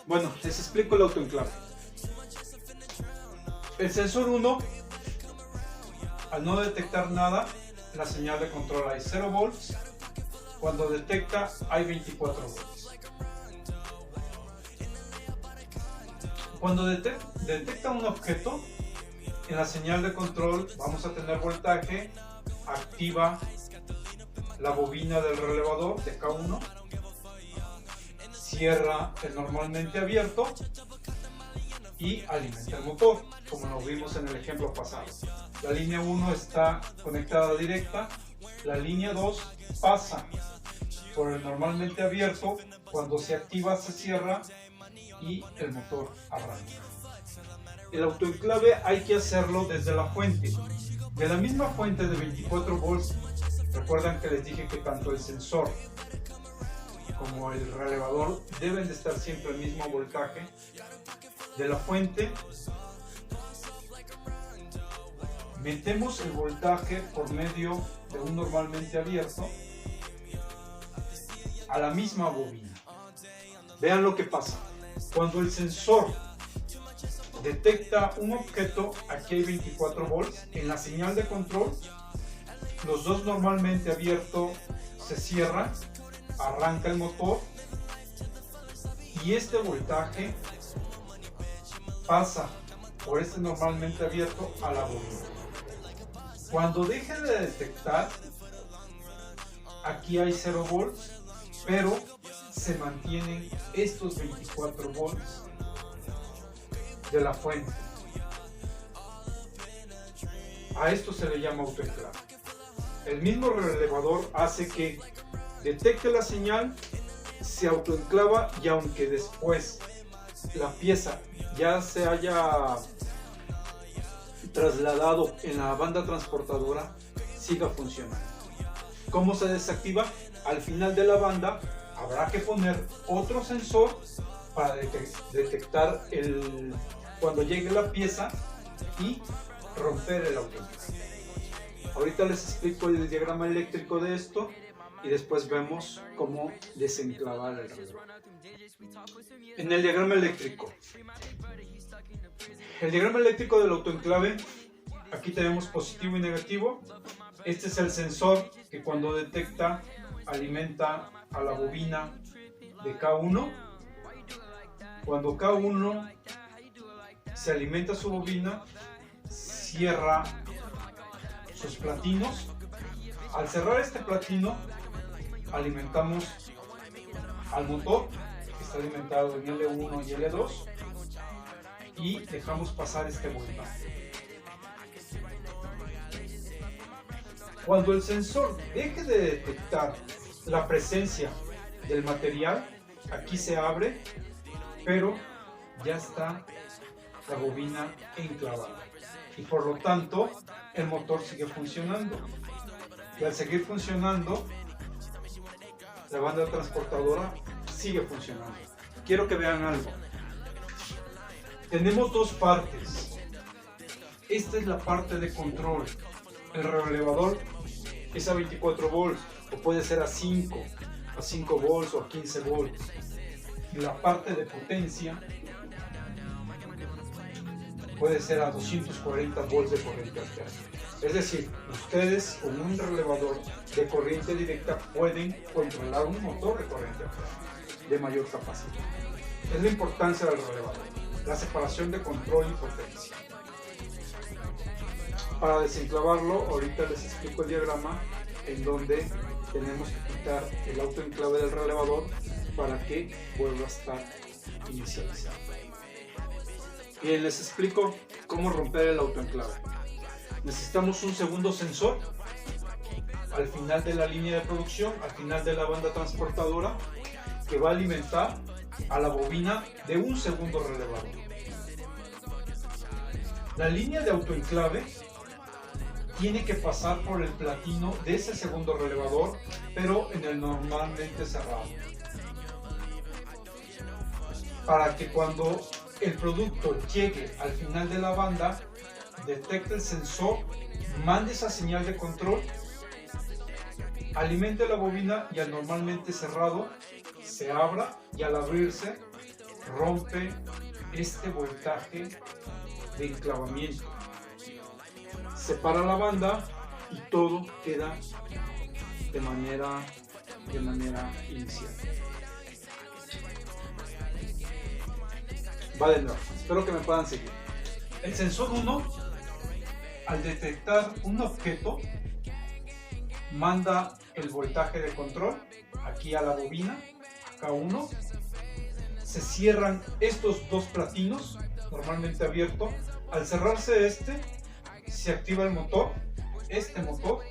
Bueno, les explico el autoenclave. El sensor 1, al no detectar nada, la señal de control hay 0 volts. Cuando detecta, hay 24 volts. Cuando detecta un objeto, en la señal de control vamos a tener voltaje, activa la bobina del relevador de K1, cierra el normalmente abierto y alimenta el motor, como lo vimos en el ejemplo pasado. La línea 1 está conectada directa, la línea 2 pasa por el normalmente abierto, cuando se activa se cierra y el motor arranca. El autoenclave hay que hacerlo desde la fuente. De la misma fuente de 24 volts, recuerdan que les dije que tanto el sensor como el relevador deben de estar siempre al mismo voltaje. De la fuente metemos el voltaje por medio de un normalmente abierto a la misma bobina. Vean lo que pasa. Cuando el sensor detecta un objeto, aquí hay 24 volts, en la señal de control, los dos normalmente abiertos se cierran, arranca el motor y este voltaje pasa por este normalmente abierto a la bobina. Cuando deje de detectar, aquí hay 0 volts, pero se mantienen estos 24 volts de la fuente. A esto se le llama autoenclave. El mismo relevador hace que detecte la señal, se autoenclava y aunque después la pieza ya se haya trasladado en la banda transportadora, siga funcionando. ¿Cómo se desactiva? Al final de la banda habrá que poner otro sensor para detectar cuando llegue la pieza y romper el autoenclave. Ahorita les explico el diagrama eléctrico de esto y después vemos cómo desenclavar el reloj. En el diagrama eléctrico del autoenclave, aquí tenemos positivo y negativo. Este es el sensor que cuando detecta alimenta a la bobina de K1. Cuando K1 se alimenta su bobina, cierra sus platinos. Al cerrar este platino, alimentamos al motor, que está alimentado en L1 y L2, y dejamos pasar este voltaje. Cuando el sensor deje de detectar la presencia del material, aquí se abre, pero ya está la bobina enclavada y por lo tanto el motor sigue funcionando. Y al seguir funcionando, la banda transportadora sigue funcionando. Quiero que vean algo. Tenemos dos partes. Esta es la parte de control. El relevador es a 24 volts o puede ser a 5 volts o a 15 volts. Y la parte de potencia puede ser a 240 volts de corriente alterna. Es decir, ustedes con un relevador de corriente directa pueden controlar un motor de corriente alterna de mayor capacidad. Es la importancia del relevador, la separación de control y potencia. Para desenclavarlo, ahorita les explico el diagrama en donde tenemos que quitar el autoenclave del relevador para que vuelva a estar inicializado. Bien, les explico cómo romper el autoenclave. Necesitamos un segundo sensor al final de la línea de producción, al final de la banda transportadora, que va a alimentar a la bobina de un segundo relevador. La línea de autoenclave tiene que pasar por el platino de ese segundo relevador, pero en el normalmente cerrado, para que cuando el producto llegue al final de la banda, detecte el sensor, mande esa señal de control, alimente la bobina y al normalmente cerrado se abra y al abrirse rompe este voltaje de enclavamiento, separa la banda y todo queda de manera inicial. Va de nuevo, espero que me puedan seguir. El sensor 1, al detectar un objeto, manda el voltaje de control aquí a la bobina, K1. Se cierran estos dos platinos, normalmente abierto. Al cerrarse este, se activa el motor. Este motor,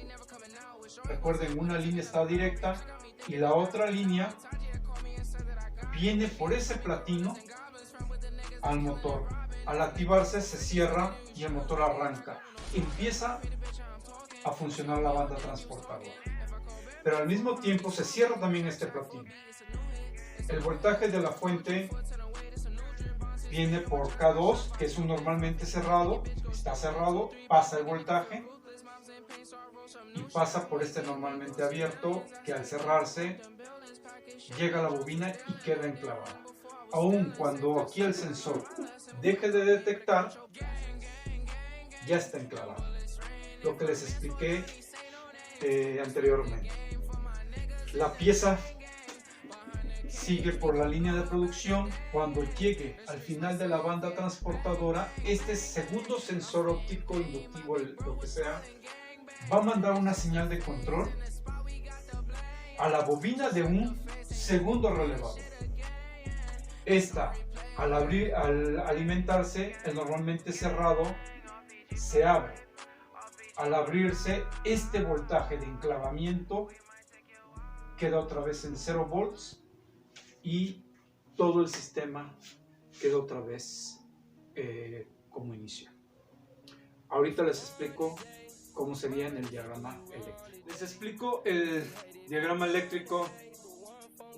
recuerden, una línea está directa y la otra línea viene por ese platino al motor. Al activarse se cierra y el motor arranca. Empieza a funcionar la banda transportadora. Pero al mismo tiempo se cierra también este platino. El voltaje de la fuente viene por K2, que es un normalmente cerrado, está cerrado, pasa el voltaje y pasa por este normalmente abierto, que al cerrarse llega a la bobina y queda enclavada. Aun cuando aquí el sensor deje de detectar, ya está enclavado. Lo que les expliqué anteriormente. La pieza sigue por la línea de producción. Cuando llegue al final de la banda transportadora, este segundo sensor óptico, inductivo, lo que sea, va a mandar una señal de control a la bobina de un segundo relevador. Esta, al alimentarse, el normalmente cerrado se abre. Al abrirse, este voltaje de enclavamiento queda otra vez en 0 volts y todo el sistema queda otra vez como inicio. Ahorita les explico cómo sería en el diagrama eléctrico. Les explico el diagrama eléctrico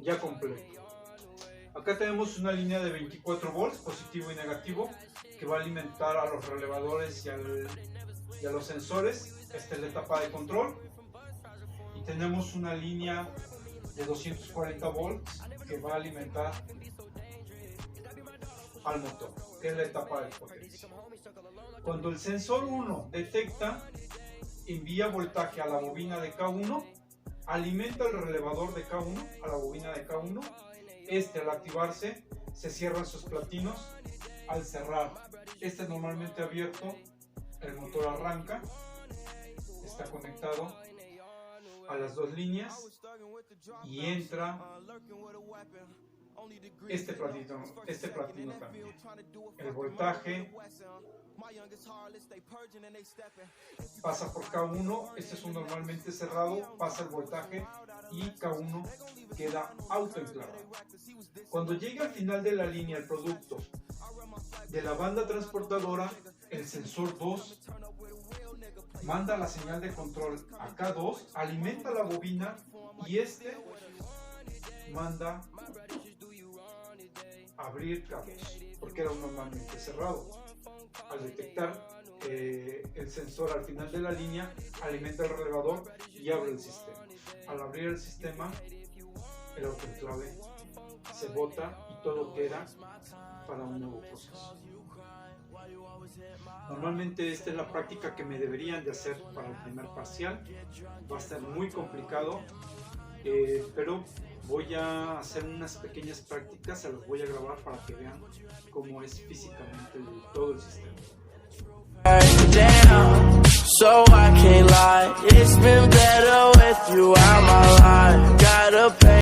ya completo. Acá tenemos una línea de 24 volts, positivo y negativo, que va a alimentar a los relevadores y a los sensores. Esta es la etapa de control. Y tenemos una línea de 240 volts que va a alimentar al motor, que es la etapa de potencia. Cuando el sensor 1 detecta, envía voltaje a la bobina de K1, alimenta el relevador de K1 a la bobina de K1. Este, al activarse, se cierran sus platinos. Al cerrar, este normalmente abierto, el motor arranca, está conectado a las dos líneas y entra este platino también. El voltaje pasa por K1, este es un normalmente cerrado, pasa el voltaje y K1 queda autoenclavado. Cuando llega al final de la línea el producto de la banda transportadora, el sensor 2 manda la señal de control a K2, alimenta la bobina y este manda abrir K2 porque era un normalmente cerrado. Al detectar el sensor al final de la línea, alimenta el relevador y abre el sistema. Al abrir el sistema, el autoenclave se bota y todo queda para un nuevo proceso. Normalmente esta es la práctica que me deberían de hacer para el primer parcial. Va a estar muy complicado, pero voy a hacer unas pequeñas prácticas, se las voy a grabar para que vean cómo es físicamente todo el sistema. So I can't lie, it's been better with you out my life. Gotta pay